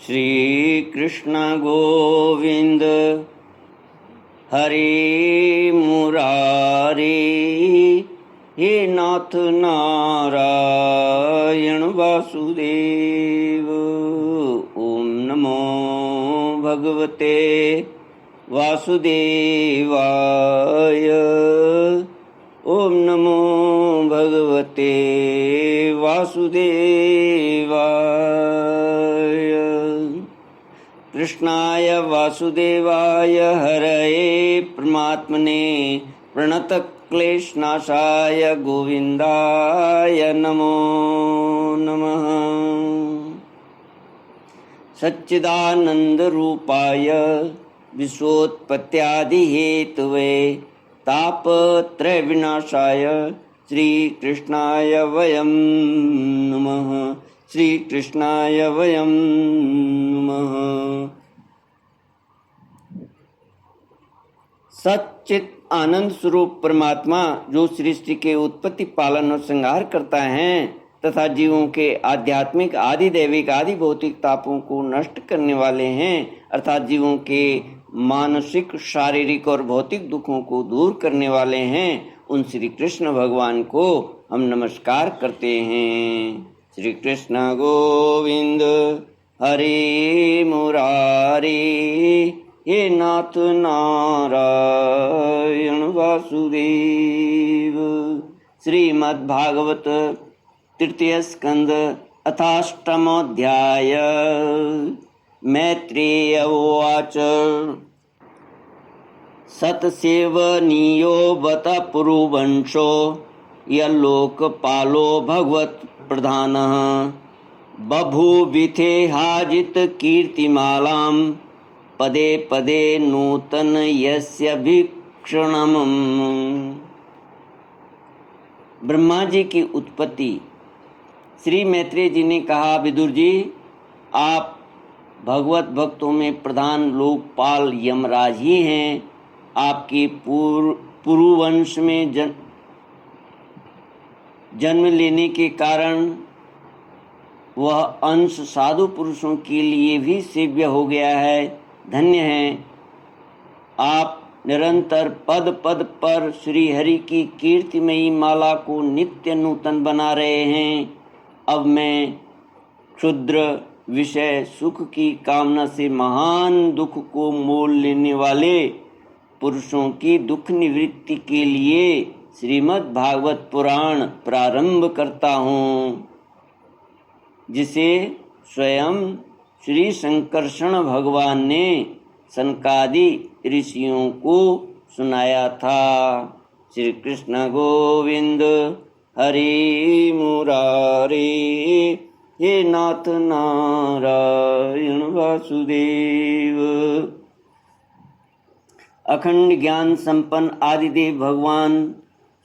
श्री कृष्ण गोविंद हरे मुरारी, हे नाथ नारायण वासुदेव। ओम नमो भगवते वासुदेवाय। ओम नमो भगवते वासुदेवाय। कृष्णाय वासुदेवाय हरये परमात्मने प्रणतक्लेशनाशाय गोविन्दाय नमो नमः। सच्चिदानन्दरूपाय विश्वोत्पत्त्यादिहेतवे तापत्रयविनाशाय श्रीकृष्णाय वयं नमः। श्रीकृष्णाय वयं नमः। सच्चित आनंद स्वरूप परमात्मा जो सृष्टि के उत्पत्ति, पालन और संहार करता है तथा जीवों के आध्यात्मिक, आदि दैविक, आदि भौतिक तापों को नष्ट करने वाले हैं, अर्थात जीवों के मानसिक, शारीरिक और भौतिक दुखों को दूर करने वाले हैं, उन श्री कृष्ण भगवान को हम नमस्कार करते हैं। श्री कृष्ण गोविंद हरे मुरारी, हे नाथ नारायण वासुदेव। श्रीमद्भागवत तृतीय स्कंद अथाष्टमोऽध्याय। मैत्रेय उवाच। सतसेवनीयो बत पुरुवंशो यल्लोकपालो भगवत्प्रधानः बभूविथे हाजित कीर्तिमालां पदे पदे नूतन यस्य भीक्षणम्। ब्रह्मा जी की उत्पत्ति। श्री मैत्रेय जी ने कहा, विदुर जी, आप भगवत भक्तों में प्रधान लोकपाल यमराज ही हैं। आपके पुरुवंश में जन्म लेने के कारण वह अंश साधु पुरुषों के लिए भी सेव्य हो गया है। धन्य हैं आप। निरंतर पद पद पर श्री हरि की कीर्तिमयी माला को नित्य नूतन बना रहे हैं। अब मैं क्षुद्र विषय सुख की कामना से महान दुख को मोल लेने वाले पुरुषों की दुख निवृत्ति के लिए श्रीमद् भागवत पुराण प्रारंभ करता हूँ, जिसे स्वयं श्री संकर्षण भगवान ने सनकादि ऋषियों को सुनाया था। श्री कृष्ण गोविंद हरि मुरारी, हे नाथ नारायण वासुदेव। अखंड ज्ञान संपन्न आदिदेव भगवान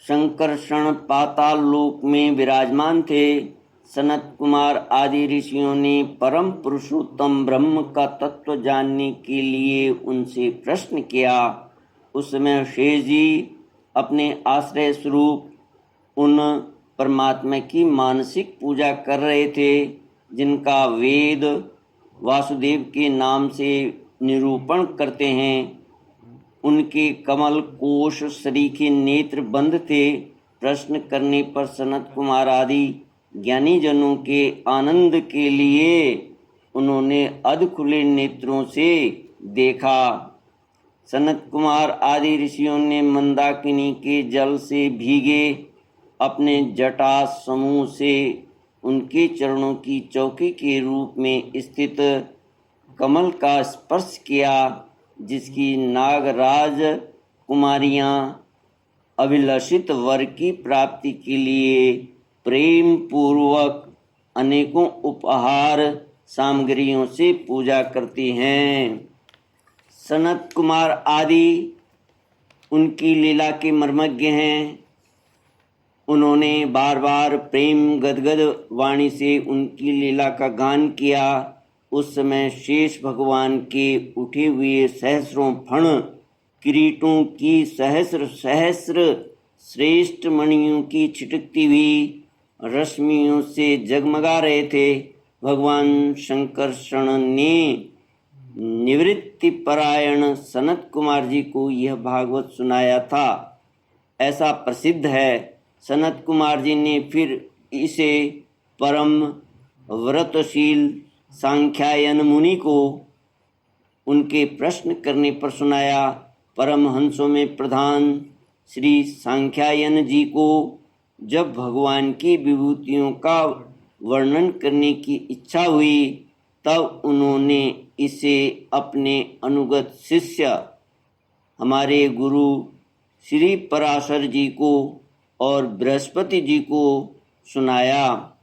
संकर्षण पाताल लोक में विराजमान थे। सनत कुमार आदि ऋषियों ने परम पुरुषोत्तम ब्रह्म का तत्व जानने के लिए उनसे प्रश्न किया। उस समय शेष जी अपने आश्रय स्वरूप उन परमात्मा की मानसिक पूजा कर रहे थे, जिनका वेद वासुदेव के नाम से निरूपण करते हैं। उनके कमल कोश सरीखे नेत्र बंद थे। प्रश्न करने पर सनत कुमार आदि ज्ञानी जनों के आनंद के लिए उन्होंने अध खुले नेत्रों से देखा। सनत कुमार आदि ऋषियों ने मंदाकिनी के जल से भीगे अपने जटा समूह से उनके चरणों की चौकी के रूप में स्थित कमल का स्पर्श किया, जिसकी नागराज कुमारियां अभिलषित वर की प्राप्ति के लिए प्रेम पूर्वक अनेकों उपहार सामग्रियों से पूजा करती हैं। सनत कुमार आदि उनकी लीला के मर्मज्ञ हैं। उन्होंने बार बार प्रेम गदगद वाणी से उनकी लीला का गान किया। उस समय शेष भगवान के उठे हुए सहस्रों फण किरीटों की सहस्र सहस्र श्रेष्ठ मणियों की छिटकती हुई रश्मियों से जगमगा रहे थे। भगवान शंकरषण ने निवृत्ति परायण सनत कुमार जी को यह भागवत सुनाया था, ऐसा प्रसिद्ध है। सनत कुमार जी ने फिर इसे परम व्रतशील सांख्यायन मुनि को उनके प्रश्न करने पर सुनाया। परमहंसों में प्रधान श्री सांख्यायन जी को जब भगवान की विभूतियों का वर्णन करने की इच्छा हुई, तब उन्होंने इसे अपने अनुगत शिष्य हमारे गुरु श्री पराशर जी को और बृहस्पति जी को सुनाया।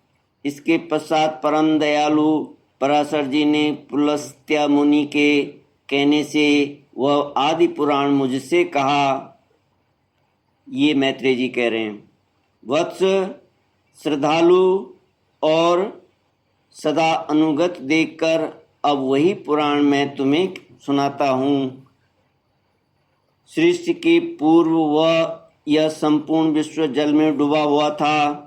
इसके पश्चात परम दयालु पराशर जी ने पुलस्त्य मुनि के कहने से वह आदि पुराण मुझसे कहा। ये मैत्रेय जी कह रहे हैं, वत्स श्रद्धालु और सदा अनुगत देखकर अब वही पुराण मैं तुम्हें सुनाता हूँ। सृष्टि के पूर्व वह यह संपूर्ण विश्व जल में डूबा हुआ था।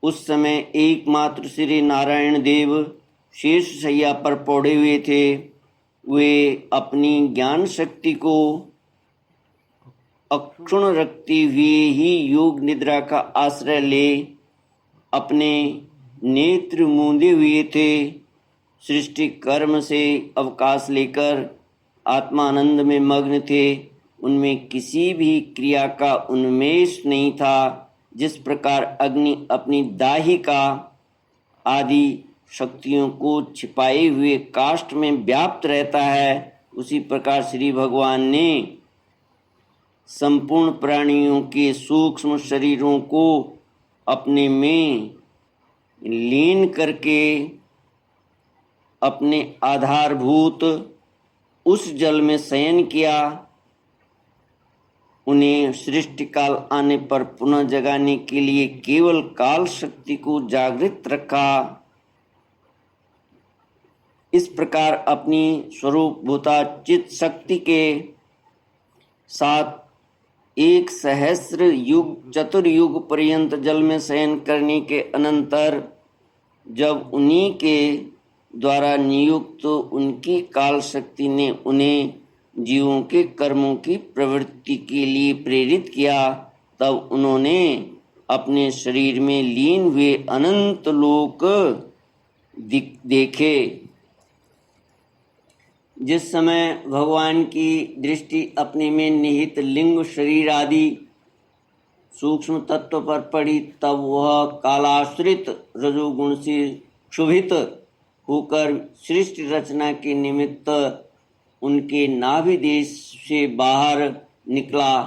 उस समय एकमात्र श्री नारायण देव शेष शैया पर पौड़े हुए थे। वे अपनी ज्ञान शक्ति को अक्षुण रखते हुए ही योग निद्रा का आश्रय ले अपने नेत्र मूंदे हुए थे। सृष्टि कर्म से अवकाश लेकर आत्मानंद में मग्न थे। उनमें किसी भी क्रिया का उन्मेष नहीं था। जिस प्रकार अग्नि अपनी दाहिका आदि शक्तियों को छिपाए हुए काष्ठ में व्याप्त रहता है, उसी प्रकार श्री भगवान ने संपूर्ण प्राणियों के सूक्ष्म शरीरों को अपने में लीन करके अपने आधारभूत उस जल में शयन किया। उन्हें सृष्टि काल आने पर पुनः जगाने के लिए केवल काल शक्ति को जागृत रखा। इस प्रकार अपनी स्वरूपभूता चित शक्ति के साथ 1 सहस्र युग चतुर्युग पर्यंत जल में शयन करने के अनंतर जब उन्हीं के द्वारा नियुक्त उनकी काल शक्ति ने उन्हें जीवों के कर्मों की प्रवृत्ति के लिए प्रेरित किया, तब उन्होंने अपने शरीर में लीन हुए अनंत लोक देखे। जिस समय भगवान की दृष्टि अपने में निहित लिंग शरीर आदि सूक्ष्म तत्व पर पड़ी, तब वह कालाश्रित रजोगुण से क्षुभित होकर सृष्टि रचना के निमित्त उनके नाभि देश से बाहर निकला।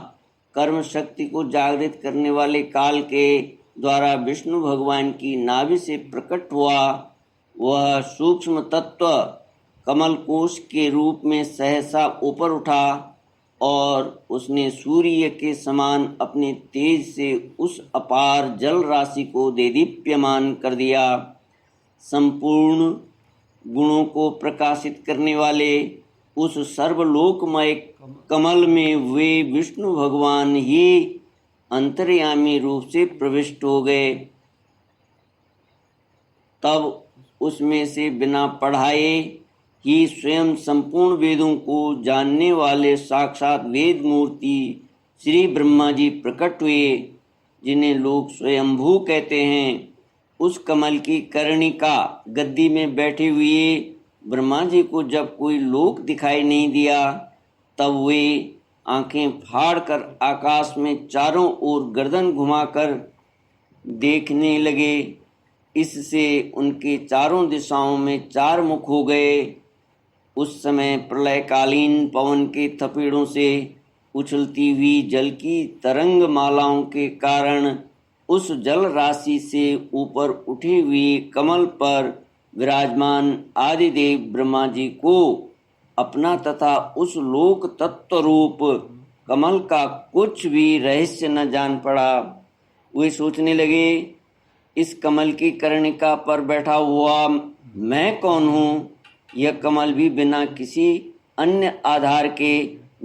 कर्म शक्ति को जागृत करने वाले काल के द्वारा विष्णु भगवान की नाभि से प्रकट हुआ। वह सूक्ष्म तत्व कमल कोश के रूप में सहसा ऊपर उठा और उसने सूर्य के समान अपने तेज से उस अपार जल राशि को देदीप्यमान कर दिया। संपूर्ण गुणों को प्रकाशित करने वाले उस सर्वलोकमय कमल में वे विष्णु भगवान ही अंतर्यामी रूप से प्रविष्ट हो गए। तब उसमें से बिना पढ़ाए ही स्वयं संपूर्ण वेदों को जानने वाले साक्षात वेद मूर्ति श्री ब्रह्मा जी प्रकट हुए, जिन्हें लोग स्वयंभू कहते हैं। उस कमल की कर्णिका गद्दी में बैठे हुए ब्रह्मा जी को जब कोई लोक दिखाई नहीं दिया, तब वे आंखें फाड़कर आकाश में चारों ओर गर्दन घुमाकर देखने लगे। इससे उनके चारों दिशाओं में 4 मुख हो गए। उस समय प्रलयकालीन पवन के थपेड़ों से उछलती हुई जल की तरंग मालाओं के कारण उस जल राशि से ऊपर उठी हुई कमल पर विराजमान आदिदेव ब्रह्मा जी को अपना तथा उस लोक तत्व रूप कमल का कुछ भी रहस्य न जान पड़ा। वे सोचने लगे, इस कमल की कर्णिका पर बैठा हुआ मैं कौन हूँ? यह कमल भी बिना किसी अन्य आधार के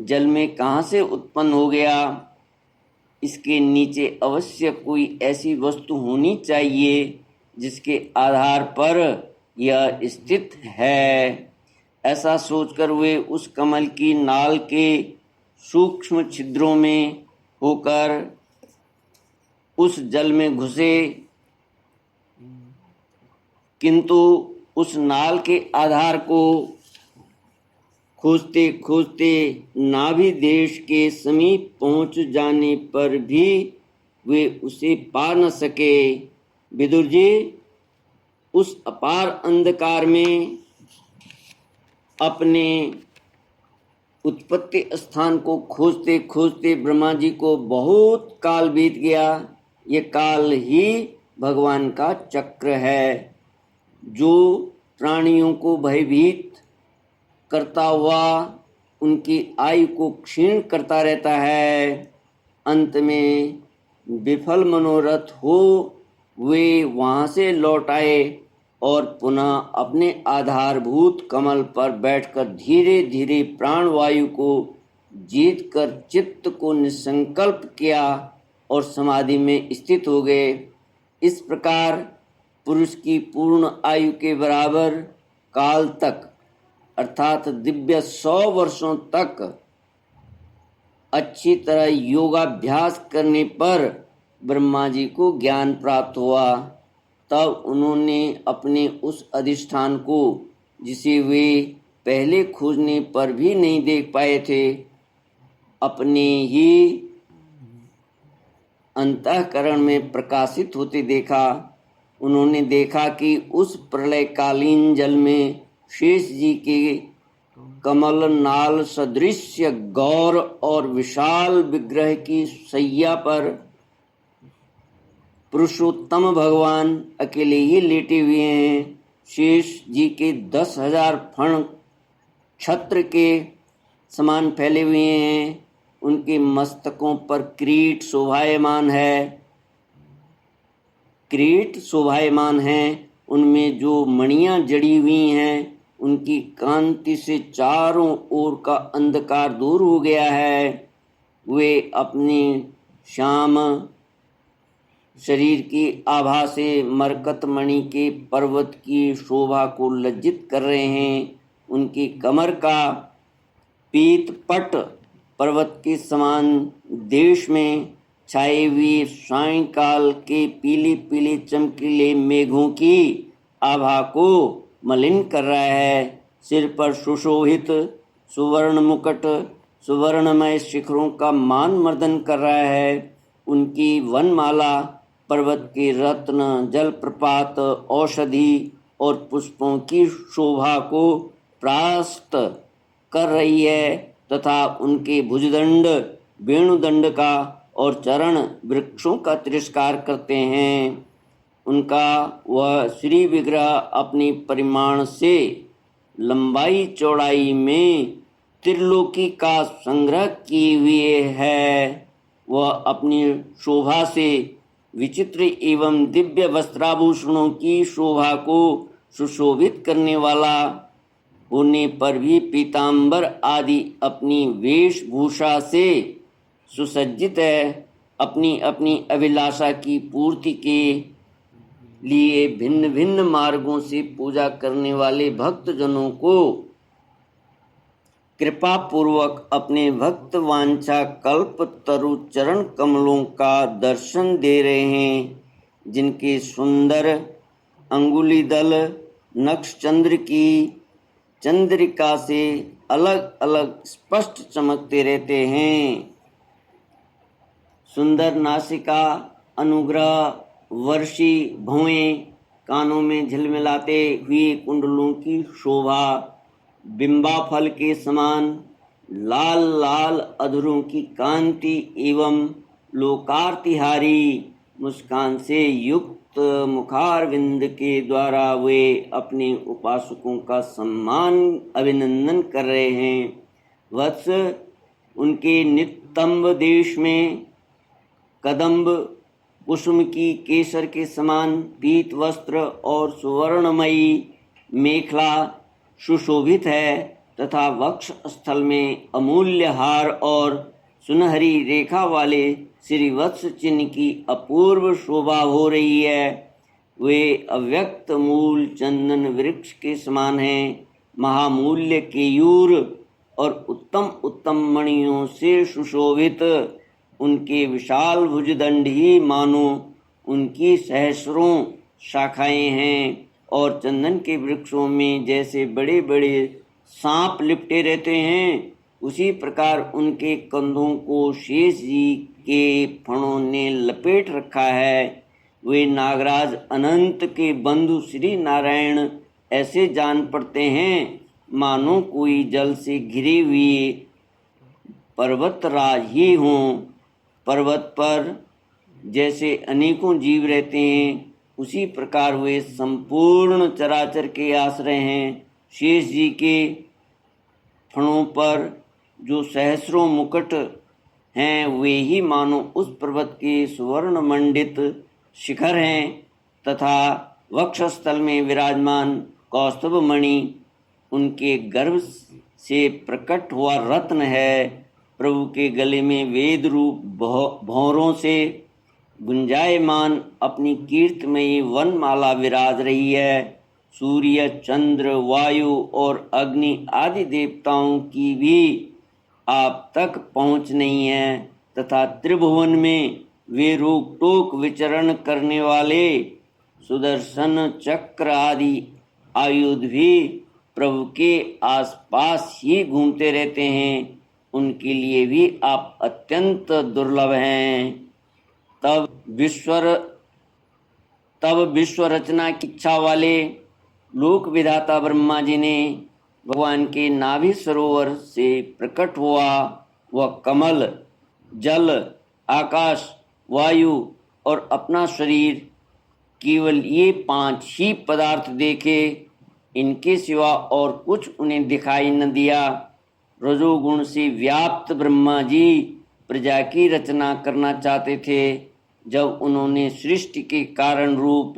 जल में कहाँ से उत्पन्न हो गया? इसके नीचे अवश्य कोई ऐसी वस्तु होनी चाहिए जिसके आधार पर यह स्थित है। ऐसा सोचकर वे उस कमल की नाल के सूक्ष्म छिद्रों में होकर उस जल में घुसे, किंतु उस नाल के आधार को खोजते खोजते नाभि देश के समीप पहुंच जाने पर भी वे उसे पा न सके। विदुर जी, उस अपार अंधकार में अपने उत्पत्ति स्थान को खोजते खोजते ब्रह्मा जी को बहुत काल बीत गया। ये काल ही भगवान का चक्र है, जो प्राणियों को भयभीत करता हुआ उनकी आयु को क्षीण करता रहता है। अंत में विफल मनोरथ हो वे वहाँ से लौट आए और पुनः अपने आधारभूत कमल पर बैठकर धीरे धीरे प्राणवायु को जीत कर चित्त को निसंकल्प किया और समाधि में स्थित हो गए। इस प्रकार पुरुष की पूर्ण आयु के बराबर काल तक अर्थात दिव्य 100 वर्षों तक अच्छी तरह योगाभ्यास करने पर ब्रह्मा जी को ज्ञान प्राप्त हुआ। तब उन्होंने अपने उस अधिष्ठान को, जिसे वे पहले खोजने पर भी नहीं देख पाए थे, अपने ही अंतःकरण में प्रकाशित होते देखा। उन्होंने देखा कि उस प्रलयकालीन जल में शेष जी के कमल नाल सदृश्य गौर और विशाल विग्रह की शैया पर पुरुषोत्तम भगवान अकेले ही लेटे हुए हैं। शेष जी के 10,000 फण छत्र के समान फैले हुए हैं। उनके मस्तकों पर किरीट शोभायमान है। उनमें जो मणियां जड़ी हुई हैं, उनकी कांति से चारों ओर का अंधकार दूर हो गया है। वे अपनी श्याम शरीर की आभा से मरकत मणि के पर्वत की शोभा को लज्जित कर रहे हैं। उनकी कमर का पीत पट पर्वत के समान देश में छाए हुए सायंकाल के पीले पीले चमकीले मेघों की आभा को मलिन कर रहा है। सिर पर सुशोभित सुवर्ण मुकुट सुवर्णमय शिखरों का मान मर्दन कर रहा है। उनकी वनमाला पर्वत के रत्न, जलप्रपात, औषधि और पुष्पों की शोभा को परास्त कर रही है तथा उनके भुजदंड वेणुदंड का और चरण वृक्षों का तिरस्कार करते हैं। उनका वह श्री विग्रह अपनी परिमाण से लंबाई चौड़ाई में त्रिलोकी का संग्रह किए हुए है। वह अपनी शोभा से विचित्र एवं दिव्य वस्त्राभूषणों की शोभा को सुशोभित करने वाला होने पर भी पीतांबर आदि अपनी वेशभूषा से सुसज्जित है। अपनी अपनी अभिलाषा की पूर्ति के लिए भिन्न भिन्न मार्गों से पूजा करने वाले भक्तजनों को कृपा पूर्वक अपने भक्त वांछा कल्प तरु चरण कमलों का दर्शन दे रहे हैं, जिनके सुंदर अंगुलीदल नक्षचंद्र की चंद्रिका से अलग अलग स्पष्ट चमकते रहते हैं। सुंदर नासिका, अनुग्रह वर्षी भौएं, कानों में झिलमिलाते हुए कुंडलों की शोभा, बिंबा फल के समान लाल लाल अधरों की कांति एवं लोकार्तिहारी मुस्कान से युक्त मुखारविंद के द्वारा वे अपने उपासकों का सम्मान अभिनंदन कर रहे हैं। वत्स, उनके नितंब देश में कदम्ब कुसुम की केसर के समान पीत वस्त्र और सुवर्णमयी मेखला सुशोभित है तथा वक्ष स्थल में अमूल्य हार और सुनहरी रेखा वाले श्रीवत्स चिन्ह की अपूर्व शोभा हो रही है। वे अव्यक्त मूल चंदन वृक्ष के समान हैं। महामूल्य केयूर और उत्तम उत्तम मणियों से सुशोभित उनके विशाल भुजदंड ही मानो उनकी सहस्रों शाखाएं हैं। और चंदन के वृक्षों में जैसे बड़े बड़े सांप लिपटे रहते हैं, उसी प्रकार उनके कंधों को शेष जी के फणों ने लपेट रखा है। वे नागराज अनंत के बंधु श्री नारायण ऐसे जान पड़ते हैं मानो कोई जल से घिरे हुए पर्वतराज ही हों। पर्वत पर जैसे अनेकों जीव रहते हैं, उसी प्रकार वे संपूर्ण चराचर के आश्रय हैं। शेष जी के फणों पर जो सहस्रों मुकुट हैं, वे ही मानो उस पर्वत के सुवर्ण मंडित शिखर हैं तथा वक्षस्थल में विराजमान कौस्तुभ मणि उनके गर्भ से प्रकट हुआ रत्न है। प्रभु के गले में वेद रूप भौरों से गुंजायमान अपनी कीर्तमयी वनमाला विराज रही है। सूर्य, चंद्र, वायु और अग्नि आदि देवताओं की भी आप तक पहुँच नहीं है तथा त्रिभुवन में वे रोक टोक विचरण करने वाले सुदर्शन चक्र आदि आयुध भी प्रभु के आसपास ही घूमते रहते हैं। उनके लिए भी आप अत्यंत दुर्लभ हैं। तब विश्व रचना की इच्छा वाले लोक विधाता ब्रह्मा जी ने भगवान के नाभि सरोवर से प्रकट हुआ वह कमल, जल, आकाश, वायु और अपना शरीर, केवल ये 5 ही पदार्थ देखे। इनके सिवा और कुछ उन्हें दिखाई न दिया। रजोगुण से व्याप्त ब्रह्मा जी प्रजा की रचना करना चाहते थे। जब उन्होंने सृष्टि के कारण रूप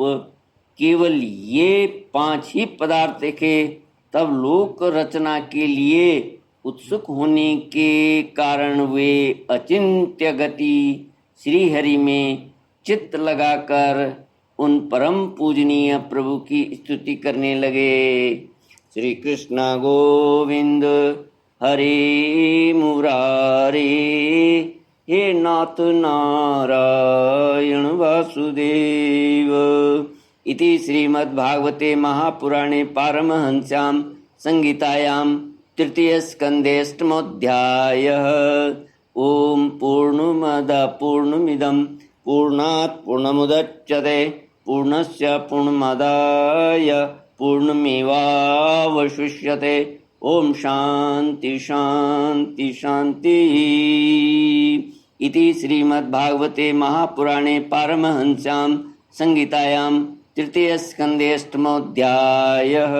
केवल ये 5 ही पदार्थ देखे, तब लोक रचना के लिए उत्सुक होने के कारण वे अचिंत्य गति श्री हरि में चित्त लगाकर उन परम पूजनीय प्रभु की स्तुति करने लगे। श्री कृष्ण गोविंद हरे मुरारे, हे नाथ नारायण वासुदेव। इति श्रीमद्भागवते महापुराणे पारमहंस्यां संहितायां तृतीयस्कन्धेऽष्टमोऽध्यायः। ओम पूर्णमदः पूर्णमिदं पूर्णात् पूर्णमुदच्यते पूर्णस्य पूर्णमादाय पूर्णमेवावशिष्यते। ओम शांति शांति शांति। इति श्रीमद्भागवते महापुराणे पारमहंस्यां संहितायां तृतीयस्कन्धे अष्टमोऽध्यायः।